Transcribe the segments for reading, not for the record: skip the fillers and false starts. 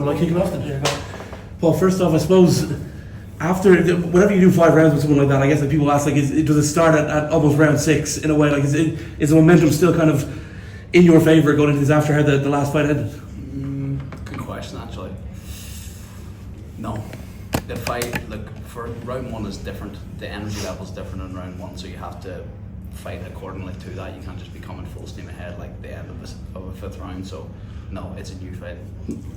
Like kicking off then? Yeah, Paul, first off, I suppose whenever you do 5 rounds with someone like that, I guess like people ask, like, does it start at almost round 6 in a way? Like, is the momentum still kind of in your favour going into this after how the last fight ended? Good question, actually. No, the fight, look, for round 1 is different. The energy level is different in round 1, so you have to fight accordingly to that. You can't just be coming full steam ahead like the end of a 5th round. So no, it's a new fight.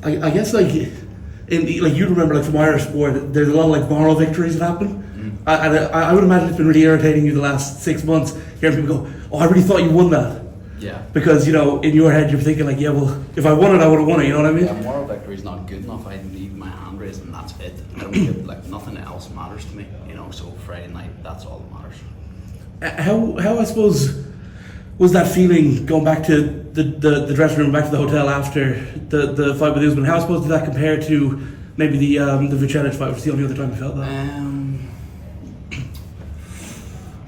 I guess like you remember, like, from Irish sport, there's a lot of like moral victories that happen. I would imagine it's been really irritating you the last 6 months hearing people go, "Oh, I really thought you won that." Yeah. Because, you know, in your head you're thinking like, yeah, well, if I won it, I would have won it. You know what I mean? Yeah, moral victory is not good enough. I need my hand raised and that's it. I don't give, like, nothing else matters to me. You know, so Friday night, that's all that matters. How I suppose was that feeling going back to the dressing room, back to the hotel after the fight with Usman? How I suppose did that compare to maybe the Vucenic fight, which was the only other time you felt that?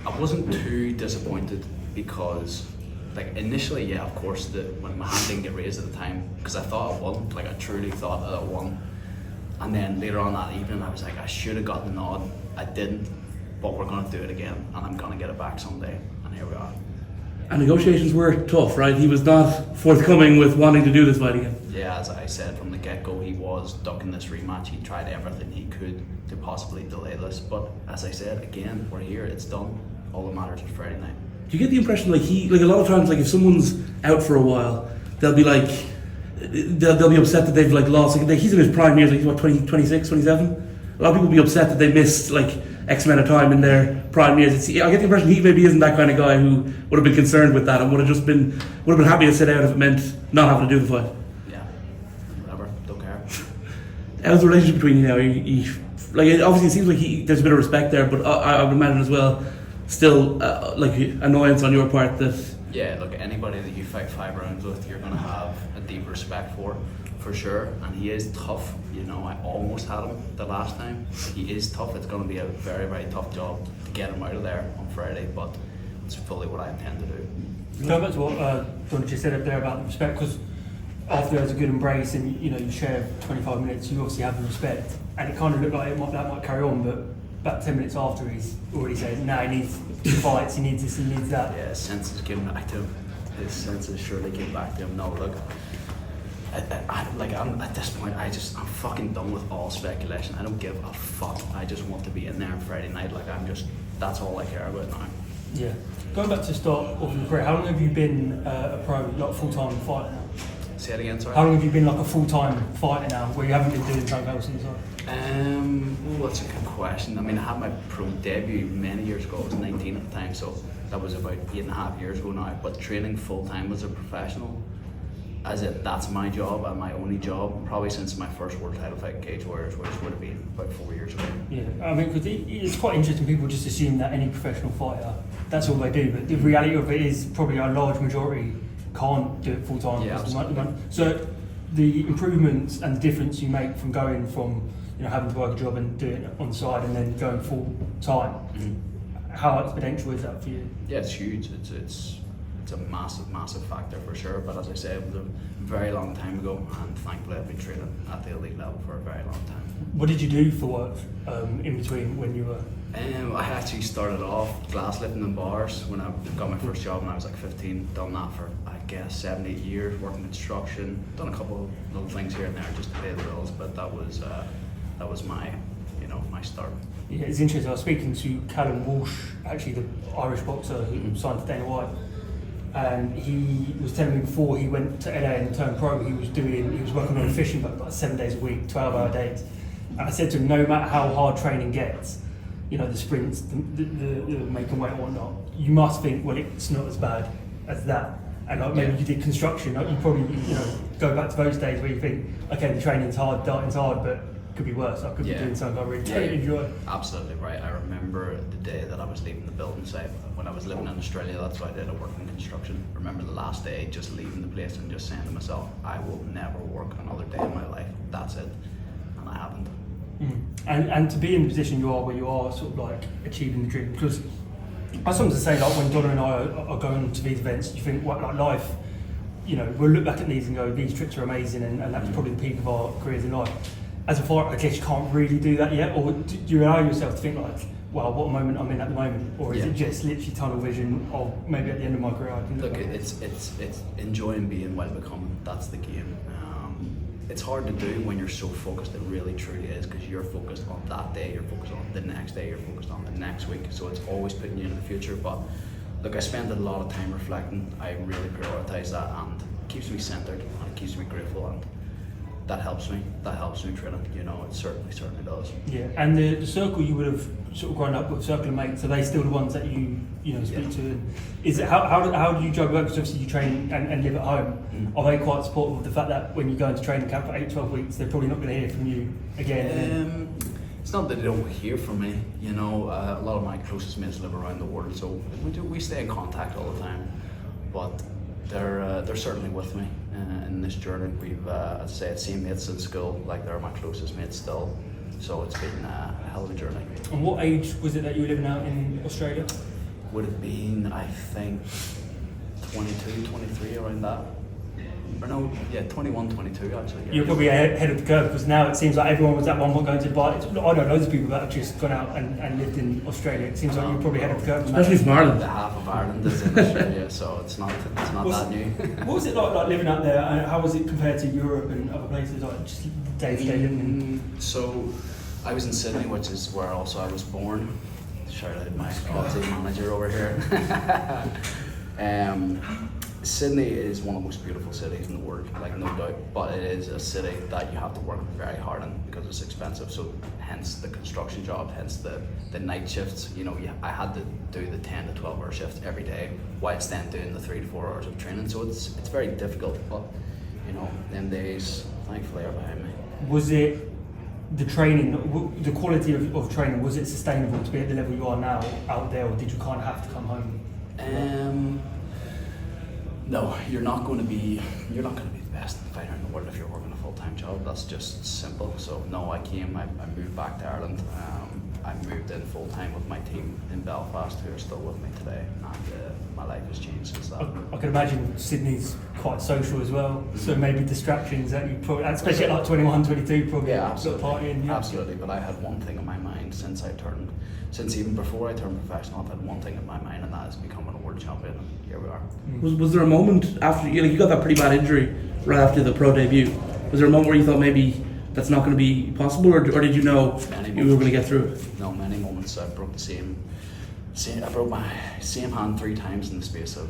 I wasn't too disappointed because, like, initially, yeah, of course, when my hand didn't get raised at the time, because I thought I won, like, I truly thought that I won. And then later on that evening, I was like, I should have got the nod. I didn't, but we're going to do it again, and I'm going to get it back someday. And here we are. And negotiations were tough, right? He was not forthcoming with wanting to do this fight again. Yeah, as I said from the get-go, he was ducking this rematch. He tried everything he could to possibly delay this. But as I said, again, we're here, it's done. All that matters is Friday night. Do you get the impression, like, a lot of times, like, if someone's out for a while, they'll be like, they'll be upset that they've, like, lost. Like, he's in his prime years, like, he's what, 26, 27? A lot of people will be upset that they missed, like, X amount of time in their prime years. I get the impression he maybe isn't that kind of guy who would have been concerned with that and would have been happy to sit out if it meant not having to do the fight. Yeah, whatever, don't care. How's the relationship between you now? Like, obviously it seems like there's a bit of respect there, but I would imagine as well, still like annoyance on your part that. Yeah, look, anybody that you fight 5 rounds with, you're going to have a deep respect for sure. And he is tough. You know, I almost had him the last time. He is tough. It's going to be a very, very tough job to get him out of there on Friday, but it's fully what I intend to do. Going back to what John just said up there about the respect, because after there's a good embrace and you share 25 minutes, you obviously have the respect, and it kind of looked like that might carry on, but about 10 minutes after he's already said, no, he needs fights, he needs this, he needs that. Yeah, his senses came back to him. His senses surely came back to him. No, look, I'm at this point, I'm fucking done with all speculation. I don't give a fuck. I just want to be in there on Friday night. Like, that's all I care about now. Yeah. Going back to the start of your career, how long have you been a pro, like full-time fighter now? Say it again, sorry. How long have you been like a full-time fighter now, where you haven't been doing something else on the side? That's a good question. I mean, I had my pro debut many years ago. I was 19 at the time, so that was about 8.5 years ago now. But training full-time as a professional, that's my job and my only job, probably since my first world title fight in Cage Warriors, which would have been about 4 years ago. Yeah, I mean, because it's quite interesting. People just assume that any professional fighter, that's all they do. But the reality of it is probably a large majority can't do it full time. Yeah, so the improvements and the difference you make from going from having to work a job and doing it on the side and then going full time, how exponential is that for you? Yeah, it's huge. It's a massive factor for sure. But as I say, it was a very long time ago, and thankfully I've been training at the elite level for a very long time. What did you do for work in between when you were? I actually started off glass lifting in bars when I got my first job when I was like 15. Done that for, I guess, 7-8 years, working construction. Done a couple of little things here and there just to pay the bills, but that was my my start. Yeah, it's interesting. I was speaking to Callum Walsh, actually the Irish boxer who signed to Dana White, and he was telling me before he went to LA and turned pro, he was working on a fishing boat like 7 days a week, 12-hour days. And I said to him, no matter how hard training gets, the sprints, the making weight and whatnot, you must think, well, it's not as bad as that. And like maybe you did construction, like you probably go back to those days where you think, okay, the training's hard, dieting's hard, but it could be worse. I could be doing something I really enjoy. Absolutely right. I remember the day that I was leaving the building site when I was living in Australia. That's why I did. I worked in construction. I remember the last day, just leaving the place and just saying to myself, I will never work another day in my life. That's it. And I haven't. And to be in the position you are, where you are sort of like achieving the dream, because I sometimes say, like, when Donna and I are going to these events, you think, what, like, life you know, we'll look back at these and go, these trips are amazing, and that's probably the peak of our careers in life. As a fighter, I guess you can't really do that yet, or do you allow yourself to think like, well, what moment I'm in at the moment, or is it just literally tunnel vision of maybe at the end of my career I can look, it's enjoying being while becoming. That's the game. It's hard to do when you're so focused. It really truly is, because you're focused on that day, you're focused on the next day, you're focused on the next week. So it's always putting you in the future. But look, I spend a lot of time reflecting. I really prioritise that, and it keeps me centred and it keeps me grateful, and that helps me. That helps me training. You know, it certainly does. Yeah, and the circle you would have sort of grown up with, circle of mates, are they still the ones that you know speak to? And is it how do you juggle that? Because obviously you train and live at home. Are they quite supportive of the fact that when you go into training camp for 8-12 weeks, they're probably not going to hear from you again? It's not that they don't hear from me. You know, a lot of my closest mates live around the world, so we stay in contact all the time. But they're certainly with me in this journey. We've, I'd say, I'd seen mates in school, like they're my closest mates still. So it's been a hell of a journey. And what age was it that you were living out in Australia? Would have been, I think, 22, 23, around that. Or no, yeah, 21, 22 actually. Yeah. You're probably ahead of the curve, because now it seems like everyone was at one point going to Dubai. I know loads of people that have just gone out and lived in Australia. It seems like you're probably ahead of the curve. Especially from Ireland. The half of Ireland is in Australia, so it's not that new. What was it like living out there? And how was it compared to Europe and other places, like just day-to-day living? So I was in Sydney, which is where also I was born. Shout out my Aussie manager over here. Sydney is one of the most beautiful cities in the world, like no doubt, but it is a city that you have to work very hard in because it's expensive. So hence the construction job, hence the night shifts. You know, I had to do the 10 to 12 hour shifts every day, whilst then doing the 3 to 4 hours of training. So it's very difficult, but you know, them days thankfully are behind me. Was it the training, the quality of training, was it sustainable to be at the level you are now out there, or did you kind of have to come home? No, you're not going to be the best fighter in the world if you're working a full-time job. That's just simple. So no, I moved back to Ireland. I moved in full-time with my team in Belfast, who are still with me today, and my life has changed since that. I can imagine Sydney's quite social as well, so maybe distractions that you probably, especially at like 21, 22, probably absolutely. Partying. Yeah. Absolutely, but I had one thing in my mind since even before I turned professional. I've had one thing in my mind, and that is becoming a world champion, and here we are. Was there a moment after you got that pretty bad injury right after the pro debut? Was there a moment where you thought maybe that's not going to be possible, or did you know you were going to get through it? No, many moments. I broke I broke my same hand 3 times in the space of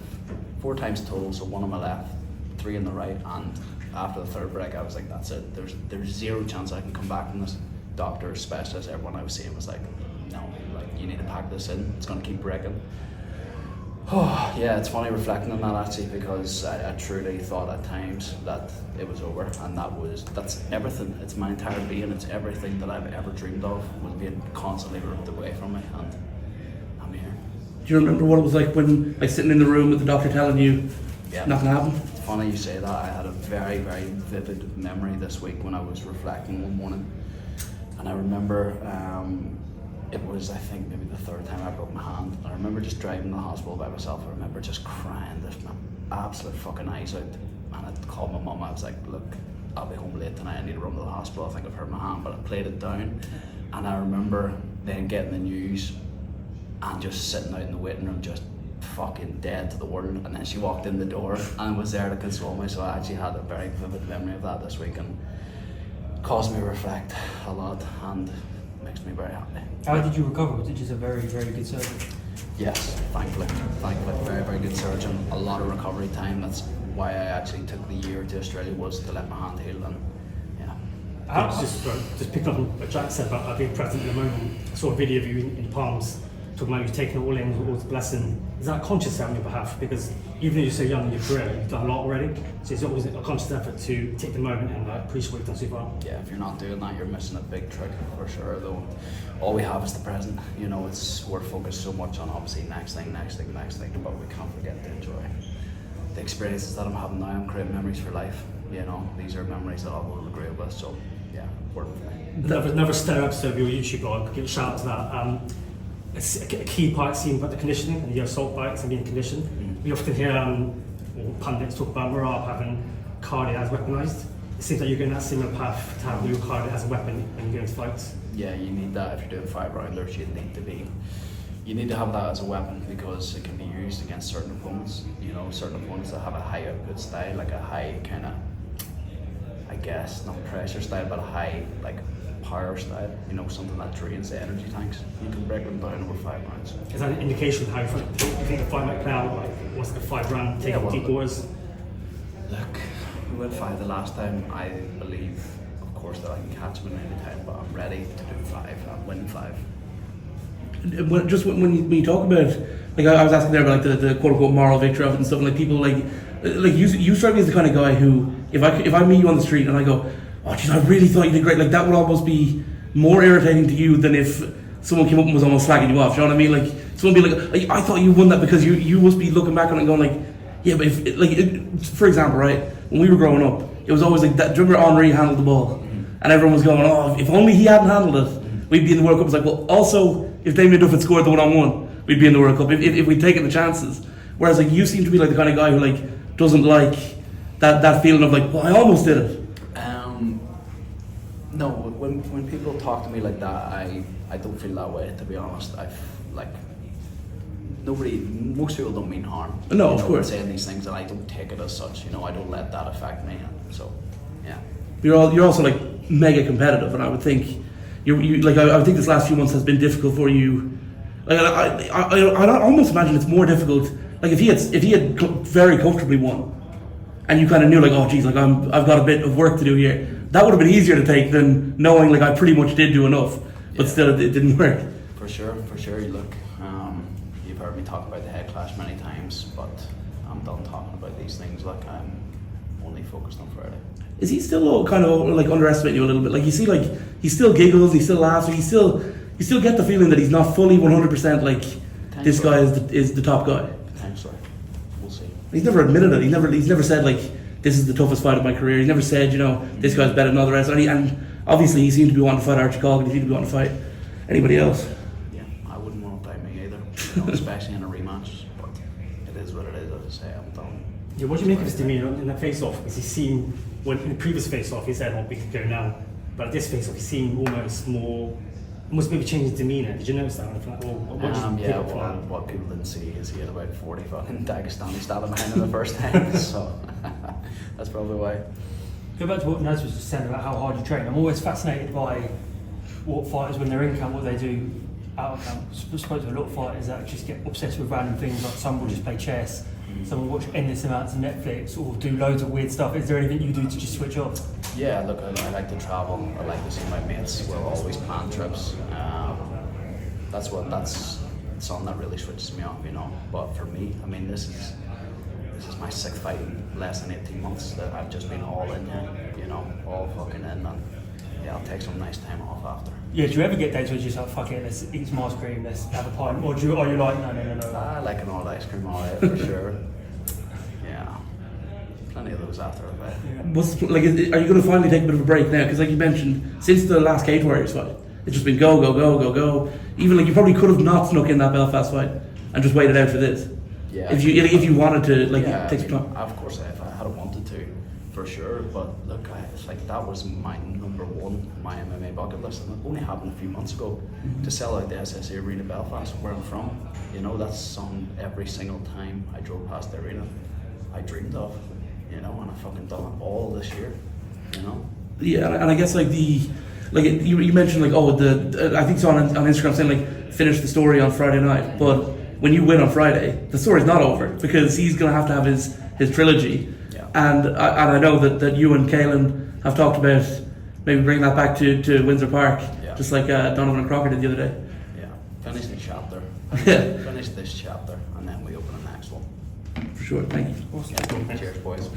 4 times total. So 1 on my left, 3 on the right, and after the 3rd break, I was like, "That's it. There's zero chance I can come back from this." Doctors, specialists, everyone I was seeing was like, "No, like you need to pack this in. It's going to keep breaking." Oh, yeah, it's funny reflecting on that actually, because I truly thought at times that it was over, and that's everything. It's my entire being. It's everything that I've ever dreamed of was being constantly ripped away from me, and I'm here. Do you remember what it was like when, like, sitting in the room with the doctor telling you not going to happen? It's funny you say that. I had a very, very vivid memory this week when I was reflecting one morning, and I remember it was, I think, maybe the 3rd time I broke my hand. I remember just driving to the hospital by myself. I remember just crying my absolute fucking eyes out. And I called my mum. I was like, "Look, I'll be home late tonight. I need to run to the hospital. I think I've hurt my hand." But I played it down. And I remember then getting the news and just sitting out in the waiting room, just fucking dead to the world. And then she walked in the door and was there to console me. So I actually had a very vivid memory of that this week, and caused me to reflect a lot, and makes me very happy. How did you recover? Was it just a very, very good surgeon? Yes, thankfully, very, very good surgeon. A lot of recovery time. That's why I actually took the year to Australia, was to let my hand heal, and yeah. Just picking up on what Jack said about being present in the moment. I saw a video of you in Palms talking about you taking it all in, all the blessing. Is that a conscious on your behalf? Because even though you're so young in your career, you've done a lot already. So it's always a conscious effort to take the moment and appreciate what you've done so far. Yeah, if you're not doing that, you're missing a big trick for sure. Though, all we have is the present. You know, we're focused so much on obviously next thing, but we can't forget to enjoy the experiences that I'm having now. I'm creating memories for life. You know, these are memories that I will regret with. So yeah, work with me. Another stellar episode of your YouTube blog. Give a shout out to that. A key part seems about the conditioning and your assault bikes and being conditioned. We often hear or pundits talk about Murad having cardio as weaponized. It seems like you're going that similar path to have your cardio as a weapon when you go into fights. Yeah, you need that if you're doing 5-rounders. You need to have that as a weapon because it can be used against certain opponents. You know, certain opponents that have a high output style, like a high kind of, I guess, not pressure style, but a high like power style. You know, something that drains the energy tanks. You can break them down over 5 rounds. Is that an indication of how you think the fight might play out? Like, what's the 5-round taking deep waters? Look, we went 5 the last time. I believe, of course, that I can catch him at any time, but I'm ready to do 5. I'm winning 5. Just when you talk about, like I was asking there about like the quote unquote moral victory of it and stuff, and like people like you strike me as the kind of guy who if I meet you on the street and I go, oh geez, I really thought you did great, like that would almost be more irritating to you than if someone came up and was almost slagging you off. You know what I mean? Like someone be like, I thought you won that, because you must be looking back on it and going like, yeah, but if like for example, right, when we were growing up, it was always like that. Do you remember Henri handled the ball, and everyone was going, oh, if only he hadn't handled it, we'd be in the World Cup. It's like, well, also if Damien Duff had scored the 1-on-1, we'd be in the World Cup if we'd taken the chances. Whereas like you seem to be like the kind of guy who like doesn't like that feeling of like, well, I almost did it. No, when people talk to me like that, I don't feel that way, to be honest. Most people don't mean harm. No, of course. Saying these things, and I don't take it as such. You know, I don't let that affect me. So, yeah. You're also like mega competitive, and I would think you like I would think this last few months has been difficult for you. Like I almost imagine it's more difficult. Like if he had very comfortably won, and you kind of knew like, oh geez, like I've got a bit of work to do here. That would have been easier to take than knowing like I pretty much did do enough, but still it didn't work. For sure. You look. You've heard me talk about the head clash many times, but I'm done talking about these things. Like I'm only focused on Friday. Is he still kind of like underestimating you a little bit? Like you see, like he still giggles, he still laughs, you still get the feeling that he's not fully 100% like this guy is the top guy. Potentially, we'll see. He's never admitted it. He's never said like this is the toughest fight of my career. He never said, you know, this guy's better than all the rest. And obviously he seemed to be wanting to fight Archie Colgan. He seemed to be wanting to fight anybody else. Yeah, I wouldn't want to fight me either, you know, especially in a rematch. But it is what it is. As I say, I'm done. Yeah, what do you make of his demeanour in that face-off? Because he seemed, when in the previous face-off he said, oh, we could go now. But at this face-off he seemed almost maybe changed his demeanour. Did you notice that? What people didn't see is he had about 40 fucking Dagestani standing behind him the first time, so that's probably why. Go back to what Naz was just saying about how hard you train. I'm always fascinated by what fighters, when they're in camp, what they do out of camp. I suppose a lot of fighters that just get obsessed with random things, like some will just play chess, some will watch endless amounts of Netflix, or do loads of weird stuff. Is there anything you do to just switch off? Yeah, look, I like to travel. I like to see my mates. We'll always plan trips. That's something that really switches me off, you know. But for me, I mean, this is my 6th fight in less than 18 months that I've just been all in here, you know, all fucking in, and yeah, I'll take some nice time off after. Yeah, do you ever get days where you're just like, fuck it, let's eat some ice cream, let's have a pint, or are you like, no? I like an old ice cream, alright, for sure. Yeah, plenty of those after a bit. Are you going to finally take a bit of a break now? Because like you mentioned, since the last Cage Warriors fight, it's just been go. Even like you probably could have not snuck in that Belfast fight and just waited out for this. Yeah. If you wanted to take some time. Of course, if I had wanted to, for sure. But look, it's like that was my number one, my MMA bucket list, and it only happened a few months ago to sell out the SSA Arena Belfast, where I'm from. You know, that's something every single time I drove past the arena, I dreamed of. You know, and I fucking done it all this year. You know. Yeah, and I guess you mentioned I think it's on Instagram saying like finish the story on Friday night, but when you win on Friday, the story's not over because he's going to have his trilogy. Yeah. And I know that you and Caelan have talked about maybe bringing that back to Windsor Park, just like Donovan and Crocker did the other day. Yeah, finish the chapter. Finish this chapter, and then we open the next one. For sure, thank you. Yeah. Cheers, boys.